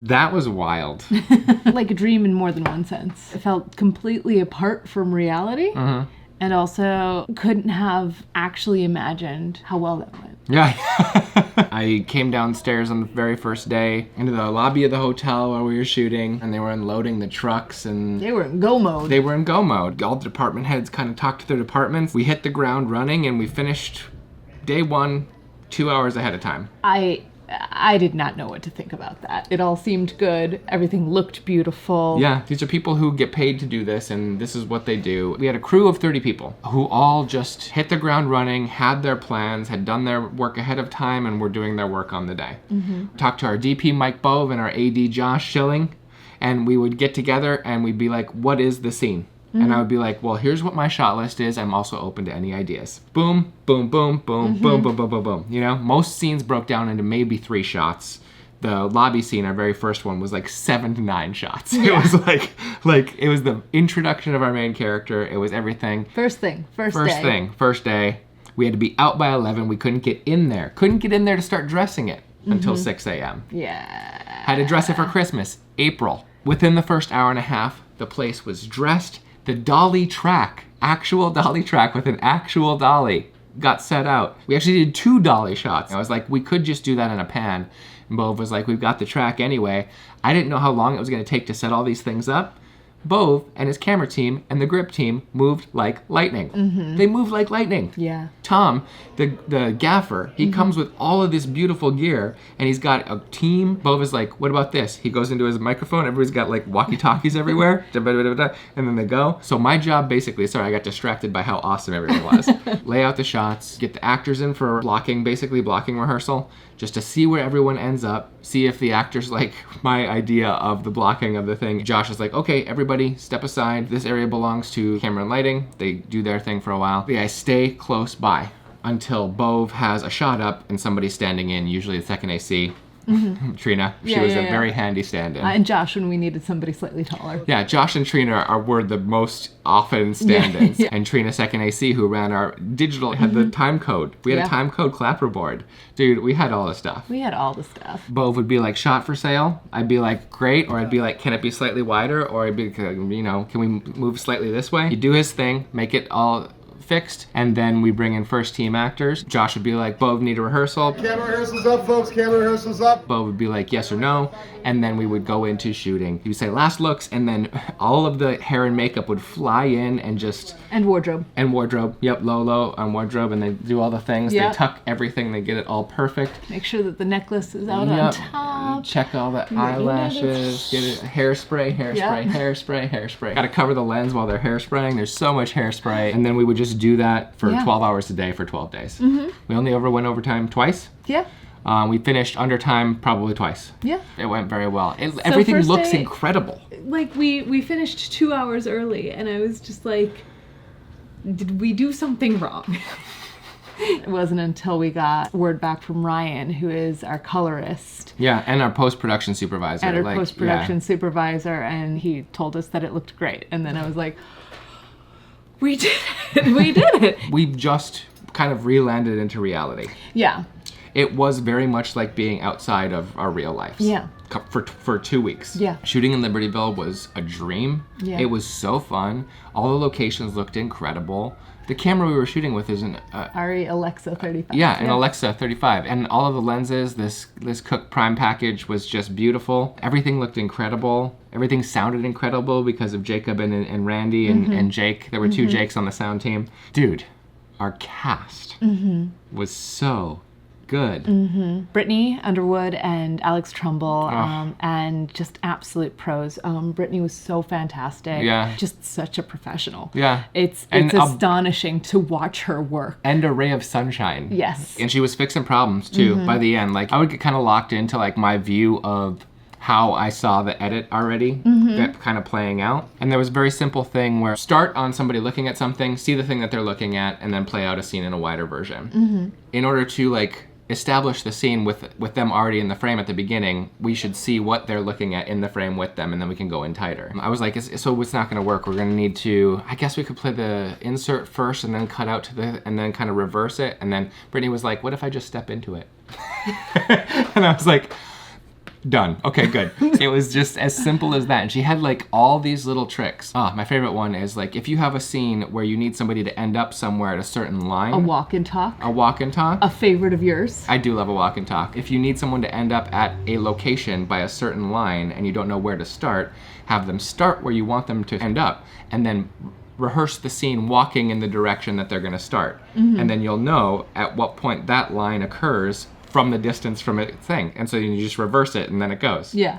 That was wild. Like a dream in more than one sense. It felt completely apart from reality. And also couldn't have actually imagined how well that went. Yeah. I came downstairs on the very first day into the lobby of the hotel while we were shooting, and they were unloading the trucks, and They were in go mode. they were in go mode. All the department heads kind of talked to their departments. We hit the ground running, and we finished day one 2 hours ahead of time. I did not know what to think about that. It all seemed good. Everything looked beautiful. Yeah, these are people who get paid to do this, and this is what they do. We had a crew of 30 people who all just hit the ground running, had their plans, had done their work ahead of time, and were doing their work on the day. Talked to our DP, Mike Bove, and our AD, Josh Schilling, and we would get together and we'd be like, what is the scene? And I would be like, well, here's what my shot list is. I'm also open to any ideas. Boom, boom, boom, boom, boom, boom, boom, boom, boom. You know, most scenes broke down into maybe 3 shots. The lobby scene, our very first one, was like 7 to 9 shots. It was like it was the introduction of our main character. It was everything. First day. We had to be out by 11. We couldn't get in there. Couldn't get in there to start dressing it until 6 a.m. Yeah. Had to dress it for Christmas, April. Within the first hour and a half, the place was dressed. The dolly track, actual dolly track with an actual dolly, got set out. We actually did 2 dolly shots. I was like, we could just do that in a pan. And Bove was like, we've got the track anyway. I didn't know how long it was going to take to set all these things up. Bove and his camera team and the grip team moved like lightning. They moved like lightning. Yeah. Tom, the gaffer, he comes with all of this beautiful gear, and he's got a team. Bove is like, what about this? He goes into his microphone. Everybody's got like walkie-talkies everywhere. And then they go. So my job basically, sorry, I got distracted by how awesome everyone was. Lay out the shots, get the actors in for blocking rehearsal, just to see where everyone ends up, see if the actors like my idea of the blocking of the thing. Josh is like, okay, everybody step aside. This area belongs to camera and lighting. They do their thing for a while. I stay close by until Bove has a shot up and somebody's standing in, usually the second AC. Trina, she was a very handy stand-in. And Josh when we needed somebody slightly taller. Yeah, Josh and Trina were the most often stand-ins. Yeah. And Trina, second AC, who ran our digital, had the time code. We had a time code clapperboard. Dude, we had all the stuff. We had all the stuff. Bove would be like, shot for sale. I'd be like, great. Or I'd be like, can it be slightly wider? Or I'd be, you know, can we move slightly this way? He'd do his thing, make it all fixed, and then we bring in first team actors. Josh would be like, Bove, need a rehearsal. Camera rehearsal's up, folks, camera rehearsal's up. Bove would be like, yes or no, and then we would go into shooting. He would say last looks, and then all of the hair and makeup would fly in and just... And wardrobe. Yep, low on wardrobe, and they do all the things. They tuck everything, they get it all perfect. Make sure that the necklace is out on top. Check all the eyelashes, get it, hairspray. Gotta cover the lens while they're hairspraying. There's so much hairspray, and then we would just do that for 12 hours a day for 12 days. We only went overtime twice. Yeah. We finished under time probably twice. Yeah. It went very well. Everything looks incredible. Like we finished 2 hours early, and I was just like, did we do something wrong? It wasn't until we got word back from Ryan, who is our colorist. Yeah, and our post-production supervisor. And our post-production supervisor, and he told us that it looked great. And then I was like, we did it. We've just kind of re-landed into reality. Yeah. It was very much like being outside of our real lives. Yeah. For 2 weeks. Yeah. Shooting in Libertyville was a dream. Yeah. It was so fun. All the locations looked incredible. The camera we were shooting with is an... Arri Alexa 35. Yeah, an Alexa 35. And all of the lenses, this Cooke Prime package was just beautiful. Everything looked incredible. Everything sounded incredible because of Jacob and Randy and Jake. There were 2 Jakes on the sound team. Dude, our cast was so good. Brittany Underwood and Alex Trumbull, and just absolute pros. Brittany was so fantastic. Yeah. Just such a professional. Yeah. It's astonishing to watch her work. And a ray of sunshine. Yes. And she was fixing problems too by the end. Like I would get kind of locked into like my view of how I saw the edit already, that kind of playing out. And there was a very simple thing where start on somebody looking at something, see the thing that they're looking at, and then play out a scene in a wider version. In order to like establish the scene with them already in the frame at the beginning, we should see what they're looking at in the frame with them, and then we can go in tighter. I was like, so it's not gonna work. We're gonna need to, I guess we could play the insert first and then cut out to and then kind of reverse it. And then Brittany was like, what if I just step into it? And I was like, Done. Okay, good. It was just as simple as that. And she had like all these little tricks. My favorite one is like if you have a scene where you need somebody to end up somewhere at a certain line. A walk and talk. A walk and talk. A favorite of yours. I do love a walk and talk. If you need someone to end up at a location by a certain line and you don't know where to start, have them start where you want them to end up and then rehearse the scene walking in the direction that they're going to start. And then you'll know at what point that line occurs from the distance from a thing. And so you just reverse it and then it goes. Yeah.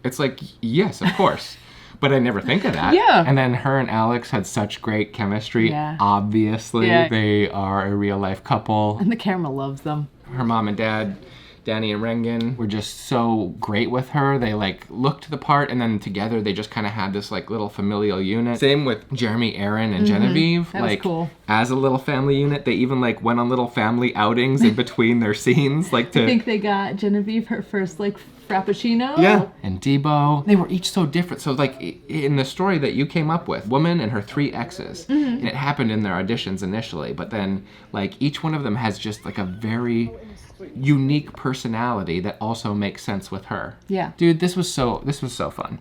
It's like, yes, of course. But I never think of that. Yeah. And then her and Alex had such great chemistry. Yeah. Obviously. Yeah. They are a real life couple. And the camera loves them. Her mom and dad, Danny and Rengen, were just so great with her. They like looked the part, and then together they just kind of had this like little familial unit. Same with Jeremy, Aaron, and Genevieve. That was like cool. As a little family unit, they even like went on little family outings in between their scenes, like to. I think they got Genevieve her first like frappuccino. Yeah. And Debo. They were each so different. So like in the story that you came up with, woman and her 3 exes, and it happened in their auditions initially, but then like each one of them has just like a very unique personality that also makes sense with her. Yeah. Dude, this was so fun.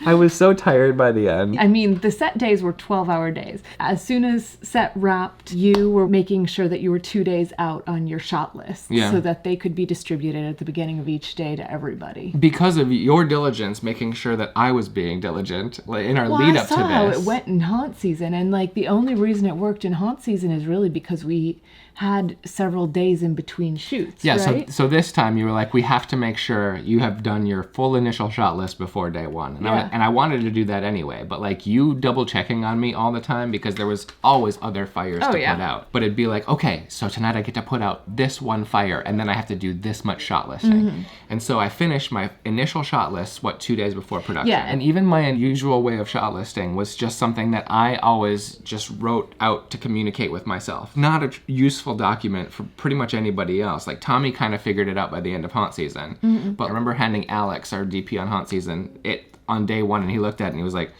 I was so tired by the end. I mean, the set days were 12-hour days. As soon as set wrapped, you were making sure that you were 2 days out on your shot list so that they could be distributed at the beginning of each day to everybody. Because of your diligence, making sure that I was being diligent like, in our Well, lead I up to saw how this. it went in haunt season, and like the only reason it worked in haunt season is really because we had several days in between shoots. Yeah, right? so this time you were like, we have to make sure you have done your full initial shot list before day one. And, I wanted to do that anyway, but like you double checking on me all the time because there was always other fires to put out. But it'd be like, okay, so tonight I get to put out this one fire and then I have to do this much shot listing. And so I finished my initial shot list, 2 days before production. Yeah. And even my unusual way of shot listing was just something that I always just wrote out to communicate with myself. Not a useful document for pretty much anybody else. Like Tommy kind of figured it out by the end of haunt season. But I remember handing Alex, our DP on haunt season, it on day one, and he looked at it and he was like,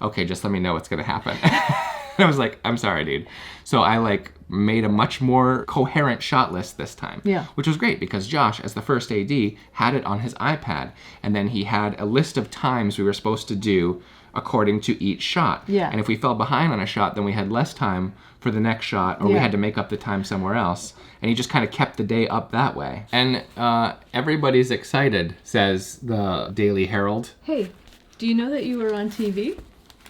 okay, just let me know what's gonna happen. And I was like, I'm sorry, dude. So I like made a much more coherent shot list this time. Yeah. Which was great because Josh, as the first AD, had it on his iPad. And then he had a list of times we were supposed to do according to each shot. Yeah. And if we fell behind on a shot, then we had less time for the next shot, or we had to make up the time somewhere else. And he just kind of kept the day up that way. And everybody's excited, says the Daily Herald. Hey, do you know that you were on TV?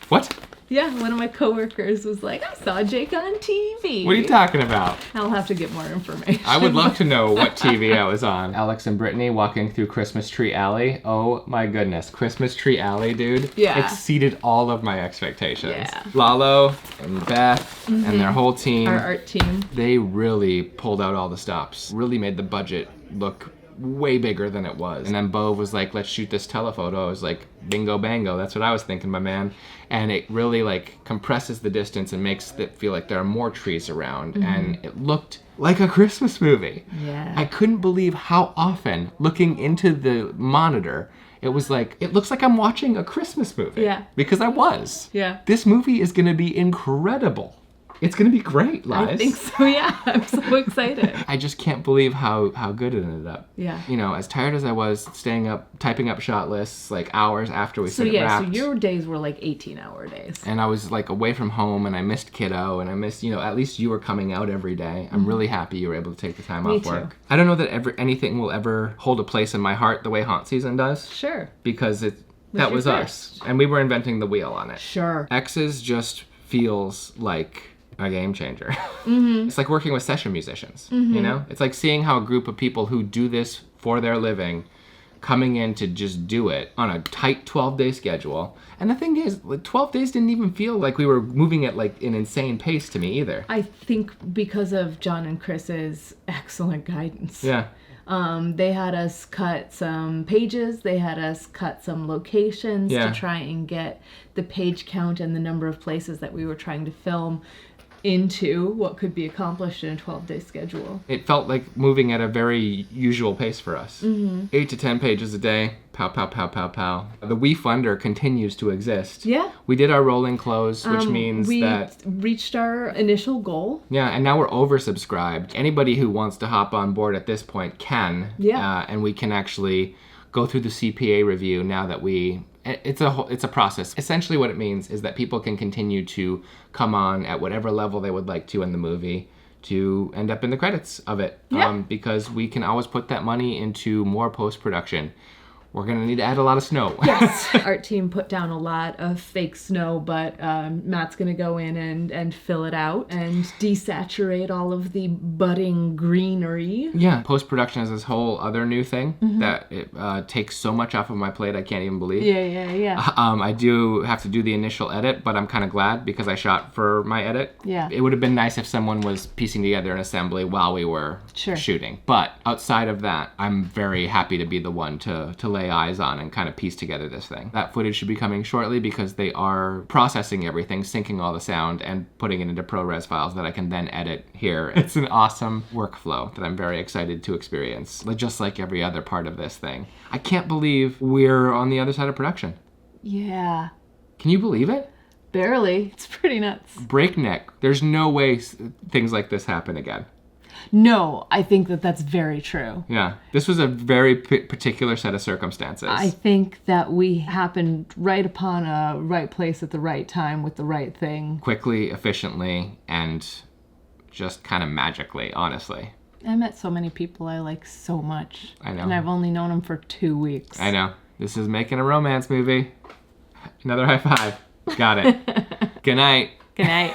What? Yeah, one of my coworkers was like, I saw Jake on TV. What are you talking about? I'll have to get more information. I would love to know what TV I was on. Alex and Brittany walking through Christmas Tree Alley. Oh my goodness. Christmas Tree Alley, dude. Yeah. Exceeded all of my expectations. Yeah. Lalo and Beth and their whole team. Our art team. They really pulled out all the stops. Really made the budget look way bigger than it was. And then Bo was like, let's shoot this telephoto. I was like, bingo bango. That's what I was thinking, my man. And it really like compresses the distance and makes it feel like there are more trees around. And it looked like a Christmas movie. Yeah. I couldn't believe how often looking into the monitor, it was like, it looks like I'm watching a Christmas movie. Yeah. Because I was. Yeah. This movie is going to be incredible. It's going to be great, Liz. I think so, yeah. I'm so excited. I just can't believe how good it ended up. Yeah. You know, as tired as I was staying up, typing up shot lists like hours after we So said it yeah, so wrapped. your days were like 18-hour days. And I was like away from home and I missed kiddo and I missed, you know, at least you were coming out every day. I'm really happy you were able to take the time off too. work. I don't know that anything will ever hold a place in my heart the way haunt season does. Sure. Because that your was us. And we were inventing the wheel on it. Sure. X's just feels like a game changer. It's like working with session musicians, you know? It's like seeing how a group of people who do this for their living coming in to just do it on a tight 12-day schedule. And the thing is, like 12 days didn't even feel like we were moving at like an insane pace to me either. I think because of John and Chris's excellent guidance. Yeah. They had us cut some pages, they had us cut some locations Yeah. to try and get the page count and the number of places that we were trying to film into what could be accomplished in a 12-day schedule. It felt like moving at a very usual pace for us. 8 to 10 pages a day. Pow, pow, pow, pow, pow. The We Funder continues to exist. Yeah. We did our rolling close, which means we that... reached our initial goal. Yeah, and now we're oversubscribed. Anybody who wants to hop on board at this point can. Yeah. And we can actually go through the CPA review now that it's a process. Essentially what it means is that people can continue to come on at whatever level they would like to in the movie to end up in the credits of it. Yeah. Because we can always put that money into more post-production. We're going to need to add a lot of snow. Yes. Art team put down a lot of fake snow, but Matt's going to go in and fill it out and desaturate all of the budding greenery. Yeah. Post-production is this whole other new thing that it takes so much off of my plate I can't even believe. Yeah. I do have to do the initial edit, but I'm kind of glad because I shot for my edit. Yeah. It would have been nice if someone was piecing together an assembly while we were shooting. But outside of that, I'm very happy to be the one to lay eyes on and kind of piece together this thing. That footage should be coming shortly because they are processing everything, syncing all the sound, and putting it into ProRes files that I can then edit here. It's an awesome workflow that I'm very excited to experience, just like every other part of this thing. I can't believe we're on the other side of production. Yeah. Can you believe it? Barely. It's pretty nuts. Breakneck. There's no way things like this happen again. No, I think that that's very true. Yeah. This was a very particular set of circumstances. I think that we happened right upon a right place at the right time with the right thing. Quickly, efficiently, and just kind of magically, honestly. I met so many people I like so much. I know. And I've only known them for 2 weeks. I know. This is making a romance movie. Another high five. Got it. Good night. Good night.